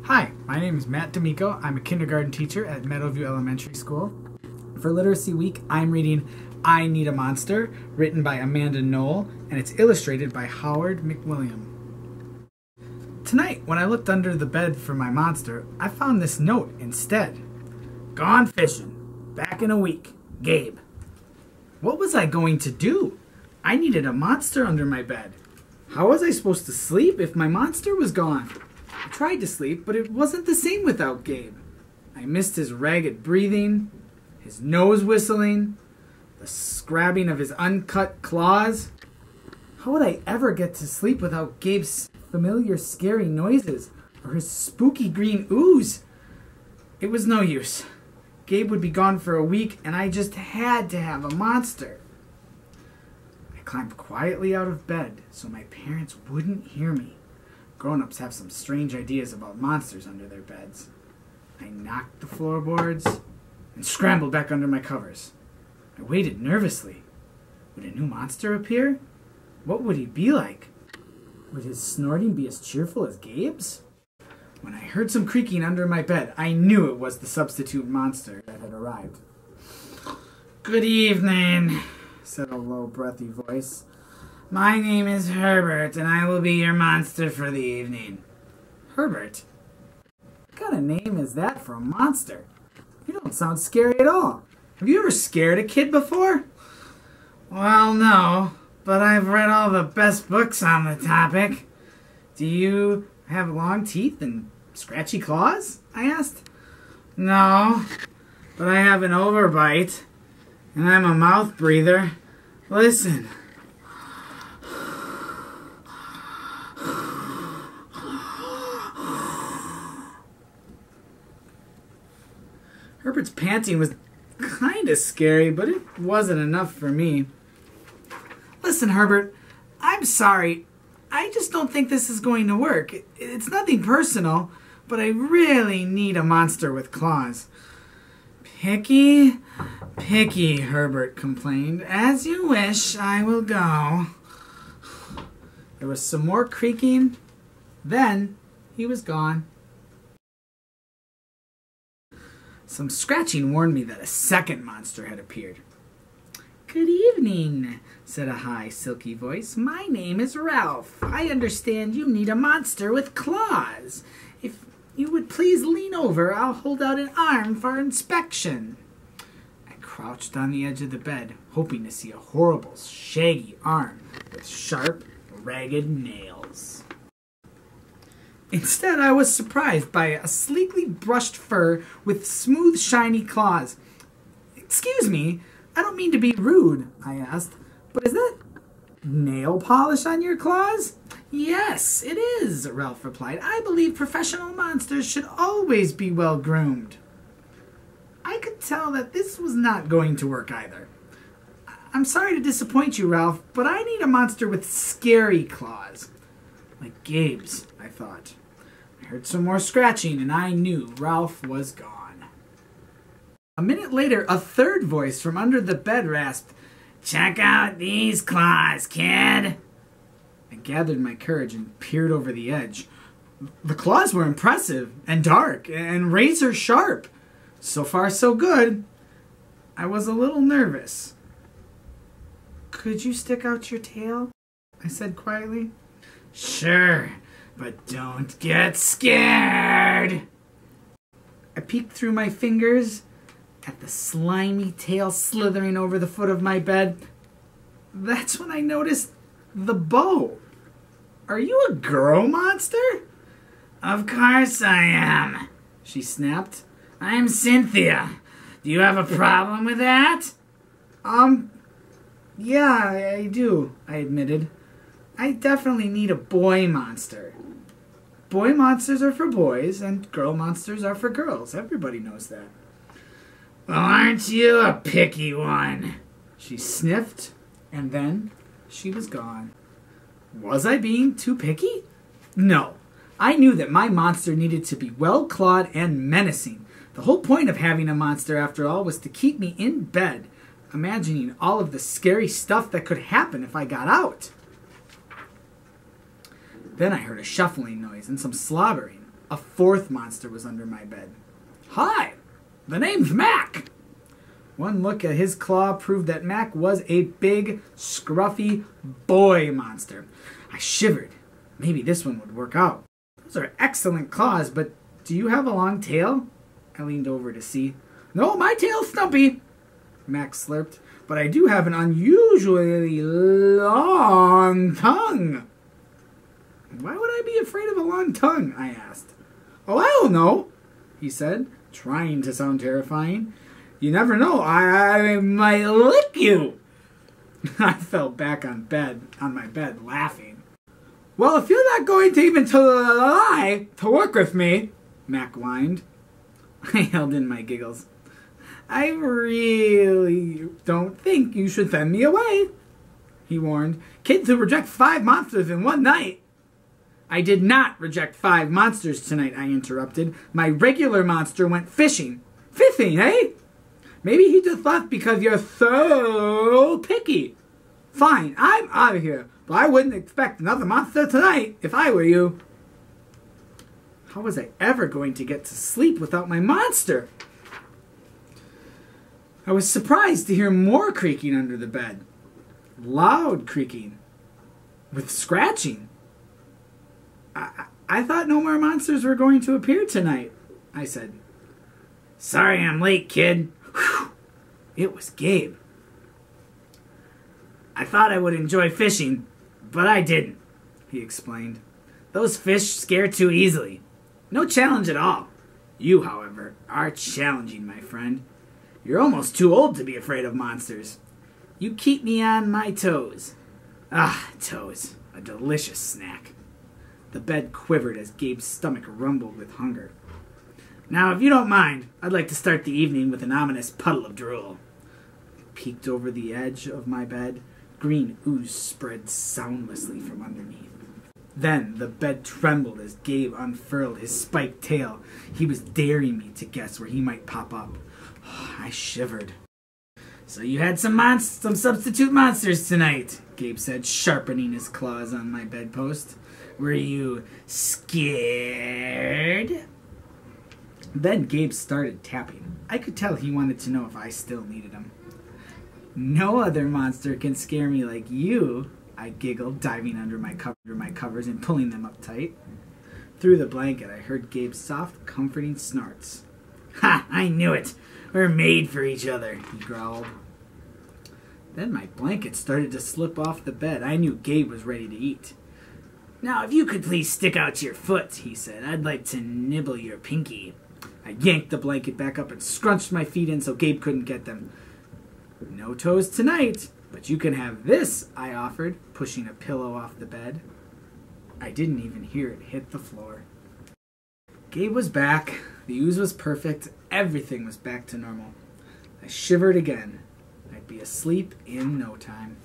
Hi, my name is MrDamico. I'm a kindergarten teacher at Meadowview Elementary School. For Literacy Week, I'm reading I Need a Monster, written by Amanda Knoll, and it's illustrated by Howard McWilliam. Tonight, when I looked under the bed for my monster, I found this note instead. Gone fishing. Back in a week. Gabe. What was I going to do? I needed a monster under my bed. How was I supposed to sleep if my monster was gone? I tried to sleep, but it wasn't the same without Gabe. I missed his ragged breathing, his nose whistling, the scrabbing of his uncut claws. How would I ever get to sleep without Gabe's familiar scary noises or his spooky green ooze? It was no use. Gabe would be gone for a week, and I just had to have a monster. I climbed quietly out of bed so my parents wouldn't hear me. Grown-ups have some strange ideas about monsters under their beds. I knocked the floorboards and scrambled back under my covers. I waited nervously. Would a new monster appear? What would he be like? Would his snorting be as cheerful as Gabe's? When I heard some creaking under my bed, I knew it was the substitute monster that had arrived. "Good evening," said a low, breathy voice. "My name is Herbert, and I will be your monster for the evening." Herbert? What kind of name is that for a monster? You don't sound scary at all. Have you ever scared a kid before? Well, no, but I've read all the best books on the topic. Do you have long teeth and scratchy claws? I asked. No, but I have an overbite, and I'm a mouth breather. Listen. Herbert's panting was kind of scary, but it wasn't enough for me. Listen, Herbert, I'm sorry. I just don't think this is going to work. It's nothing personal, but I really need a monster with claws. Picky, picky, Herbert complained. As you wish, I will go. There was some more creaking. Then he was gone. Some scratching warned me that a second monster had appeared. "Good evening," said a high, silky voice. "My name is Ralph. I understand you need a monster with claws. If you would please lean over, I'll hold out an arm for inspection." I crouched on the edge of the bed, hoping to see a horrible, shaggy arm with sharp, ragged nails. Instead, I was surprised by a sleekly brushed fur with smooth, shiny claws. "Excuse me, I don't mean to be rude," I asked, "but is that nail polish on your claws?" "Yes, it is," Ralph replied. "I believe professional monsters should always be well groomed." I could tell that this was not going to work either. "I'm sorry to disappoint you, Ralph, but I need a monster with scary claws. Like Gabe's," I thought. I heard some more scratching, and I knew Ralph was gone. A minute later, a third voice from under the bed rasped, "Check out these claws, kid." I gathered my courage and peered over the edge. The claws were impressive and dark and razor sharp. So far, so good. I was a little nervous. "Could you stick out your tail?" I said quietly. "Sure, but don't get scared." I peeked through my fingers at the slimy tail slithering over the foot of my bed. That's when I noticed the bow. "Are you a girl monster?" "Of course I am," she snapped. "I'm Cynthia. Do you have a problem with that?" Yeah, I do," I admitted. "I definitely need a boy monster. Boy monsters are for boys, and girl monsters are for girls. Everybody knows that." "Well, aren't you a picky one?" She sniffed, and then she was gone. Was I being too picky? No. I knew that my monster needed to be well-clawed and menacing. The whole point of having a monster, after all, was to keep me in bed, imagining all of the scary stuff that could happen if I got out. Then I heard a shuffling noise and some slobbering. A fourth monster was under my bed. "Hi, the name's Mac." One look at his claw proved that Mac was a big, scruffy boy monster. I shivered. Maybe this one would work out. "Those are excellent claws, but do you have a long tail?" I leaned over to see. "No, my tail's stumpy," Mac slurped, "but I do have an unusually long tongue." "Why would I be afraid of a long tongue?" I asked. "Oh, I don't know," he said, trying to sound terrifying. "You never know, I might lick you." I fell back on my bed, laughing. "Well, if you're not going to even lie to work with me," Mac whined. I held in my giggles. "I really don't think you should send me away," he warned. "Kids who reject 5 monsters in one night." "I did not reject 5 monsters tonight," I interrupted. "My regular monster went fishing." "Fishing, eh? Maybe he just left because you're so picky." "Fine, I'm out of here, but I wouldn't expect another monster tonight if I were you." How was I ever going to get to sleep without my monster? I was surprised to hear more creaking under the bed. Loud creaking. With scratching. I thought no more monsters were going to appear tonight, I said. "Sorry I'm late, kid." Whew. It was Gabe. "I thought I would enjoy fishing, but I didn't," he explained. "Those fish scare too easily. No challenge at all. You, however, are challenging, my friend. You're almost too old to be afraid of monsters. You keep me on my toes." Ah, toes. A delicious snack. The bed quivered as Gabe's stomach rumbled with hunger. "Now, if you don't mind, I'd like to start the evening with an ominous puddle of drool." I peeked over the edge of my bed. Green ooze spread soundlessly from underneath. Then the bed trembled as Gabe unfurled his spiked tail. He was daring me to guess where he might pop up. I shivered. "So you had some substitute monsters tonight," Gabe said, sharpening his claws on my bedpost. "Were you scared?" Then Gabe started tapping. I could tell he wanted to know if I still needed him. "No other monster can scare me like you," I giggled, diving under my covers and pulling them up tight. Through the blanket, I heard Gabe's soft, comforting snorts. "Ha! I knew it! We're made for each other," he growled. Then my blanket started to slip off the bed. I knew Gabe was ready to eat. "Now, if you could please stick out your foot," he said. "I'd like to nibble your pinky." I yanked the blanket back up and scrunched my feet in so Gabe couldn't get them. "No toes tonight, but you can have this," I offered, pushing a pillow off the bed. I didn't even hear it hit the floor. Gabe was back. The ooze was perfect. Everything was back to normal. I shivered again. I'd be asleep in no time.